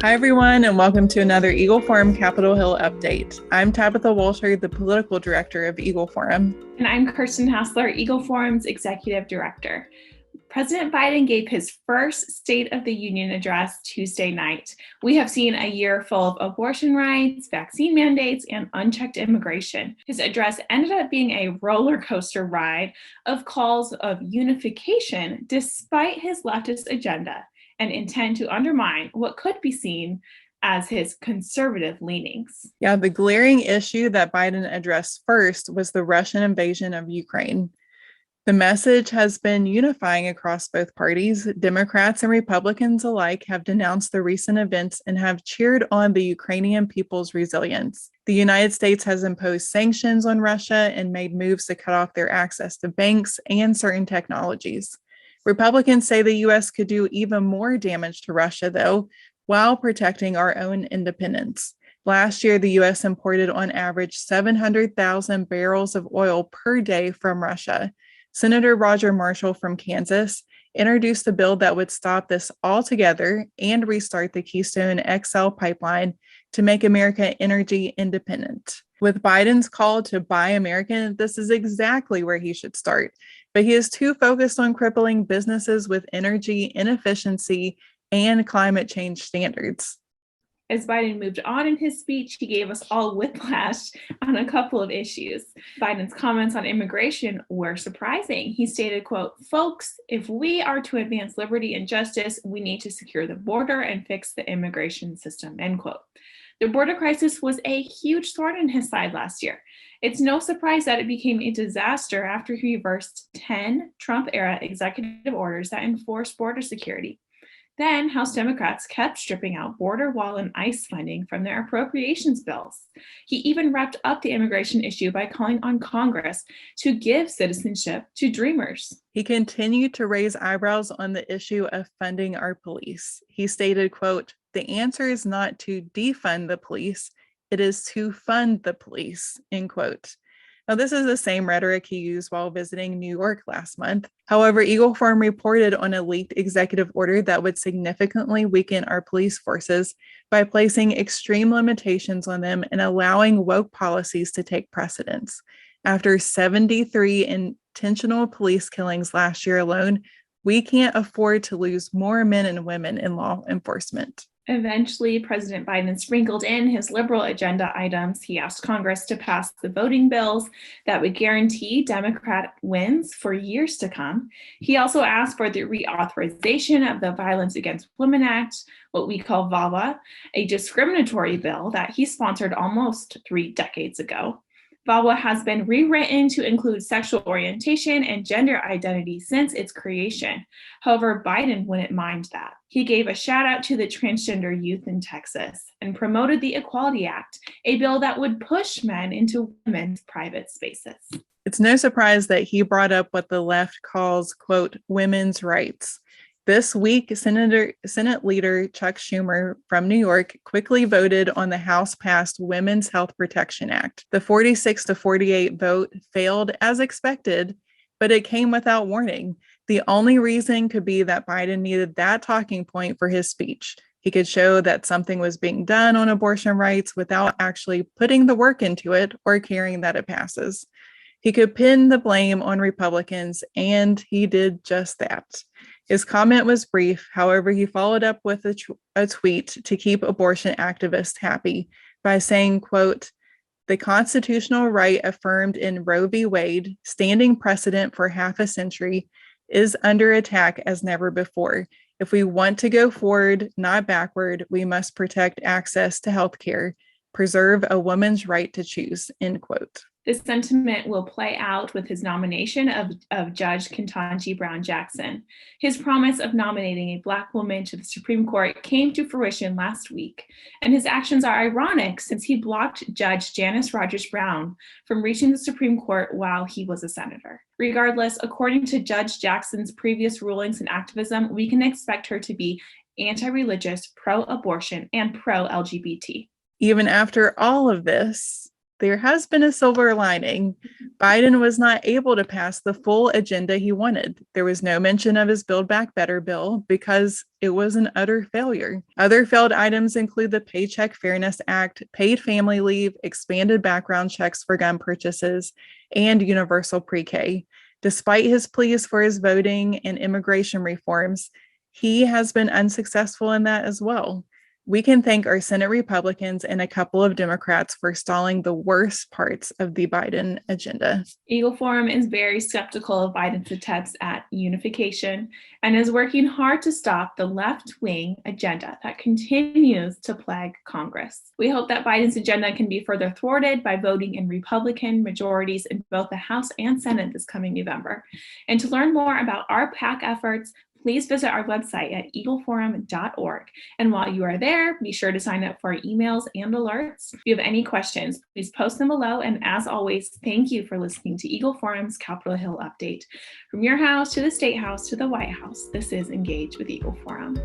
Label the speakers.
Speaker 1: Hi, everyone, and welcome to another Eagle Forum Capitol Hill update. I'm Tabitha Walter, the political director of Eagle Forum.
Speaker 2: And I'm Kirsten Hassler, Eagle Forum's executive director. President Biden gave his first State of the Union address Tuesday night. We have seen a year full of abortion rights, vaccine mandates, and unchecked immigration. His address ended up being a roller coaster ride of calls of unification, despite his leftist agenda and intent to undermine what could be seen as his conservative leanings.
Speaker 1: Yeah, the glaring issue that Biden addressed first was the Russian invasion of Ukraine. The message has been unifying across both parties. Democrats and Republicans alike have denounced the recent events and have cheered on the Ukrainian people's resilience. The United States has imposed sanctions on Russia and made moves to cut off their access to banks and certain technologies. Republicans say the U.S. could do even more damage to Russia, though, while protecting our own independence. Last year, the U.S. imported on average 700,000 barrels of oil per day from Russia. Senator Roger Marshall from Kansas introduced a bill that would stop this altogether and restart the Keystone XL pipeline to make America energy independent. With Biden's call to buy American, this is exactly where he should start. But he is too focused on crippling businesses with energy inefficiency and climate change standards.
Speaker 2: As Biden moved on in his speech, he gave us all whiplash on a couple of issues. Biden's comments on immigration were surprising. He stated, quote, "Folks, if we are to advance liberty and justice, we need to secure the border and fix the immigration system," end quote. The border crisis was a huge thorn in his side last year. It's no surprise that it became a disaster after he reversed 10 Trump-era executive orders that enforced border security. Then House Democrats kept stripping out border wall and ICE funding from their appropriations bills. He even wrapped up the immigration issue by calling on Congress to give citizenship to dreamers.
Speaker 1: He continued to raise eyebrows on the issue of funding our police. He stated, quote, "The answer is not to defund the police, it is to fund the police," end quote. Now, this is the same rhetoric he used while visiting New York last month. However, Eagle Forum reported on a leaked executive order that would significantly weaken our police forces by placing extreme limitations on them and allowing woke policies to take precedence. After 73 intentional police killings last year alone, we can't afford to lose more men and women in law enforcement.
Speaker 2: Eventually, President Biden sprinkled in his liberal agenda items. He asked Congress to pass the voting bills that would guarantee Democrat wins for years to come. He also asked for the reauthorization of the Violence Against Women Act, what we call VAWA, a discriminatory bill that he sponsored almost 3 decades ago. VAWA has been rewritten to include sexual orientation and gender identity since its creation. However, Biden wouldn't mind that. He gave a shout out to the transgender youth in Texas and promoted the Equality Act, a bill that would push men into women's private spaces.
Speaker 1: It's no surprise that he brought up what the left calls, quote, women's rights. This week, Senate Leader Chuck Schumer from New York quickly voted on the House-passed Women's Health Protection Act. The 46-48 vote failed as expected, but it came without warning. The only reason could be that Biden needed that talking point for his speech. He could show that something was being done on abortion rights without actually putting the work into it or caring that it passes. He could pin the blame on Republicans, and he did just that. His comment was brief. However, he followed up with a tweet to keep abortion activists happy by saying, quote, "The constitutional right affirmed in Roe v. Wade, standing precedent for half a century, is under attack as never before. If we want to go forward, not backward, we must protect access to health care, preserve a woman's right to choose," end quote.
Speaker 2: This sentiment will play out with his nomination of Judge Ketanji Brown Jackson. His promise of nominating a Black woman to the Supreme Court came to fruition last week, and his actions are ironic since he blocked Judge Janice Rogers Brown from reaching the Supreme Court while he was a senator. Regardless, according to Judge Jackson's previous rulings and activism, we can expect her to be anti-religious, pro-abortion, and pro-LGBT.
Speaker 1: Even after all of this, There has been a silver lining. Biden was not able to pass the full agenda he wanted. There was no mention of his Build Back Better bill because it was an utter failure. Other failed items include the Paycheck Fairness Act, paid family leave, expanded background checks for gun purchases, and universal pre-K. Despite his pleas for his voting and immigration reforms, he has been unsuccessful in that as well. We can thank our Senate Republicans and a couple of Democrats for stalling the worst parts of the Biden agenda.
Speaker 2: Eagle Forum is very skeptical of Biden's attempts at unification and is working hard to stop the left-wing agenda that continues to plague Congress. We hope that Biden's agenda can be further thwarted by voting in Republican majorities in both the House and Senate this coming November. And to learn more about our PAC efforts, please visit our website at eagleforum.org. And while you are there, be sure to sign up for our emails and alerts. If you have any questions, please post them below. And as always, thank you for listening to Eagle Forum's Capitol Hill Update. From your house to the State House to the White House, this is Engage with Eagle Forum.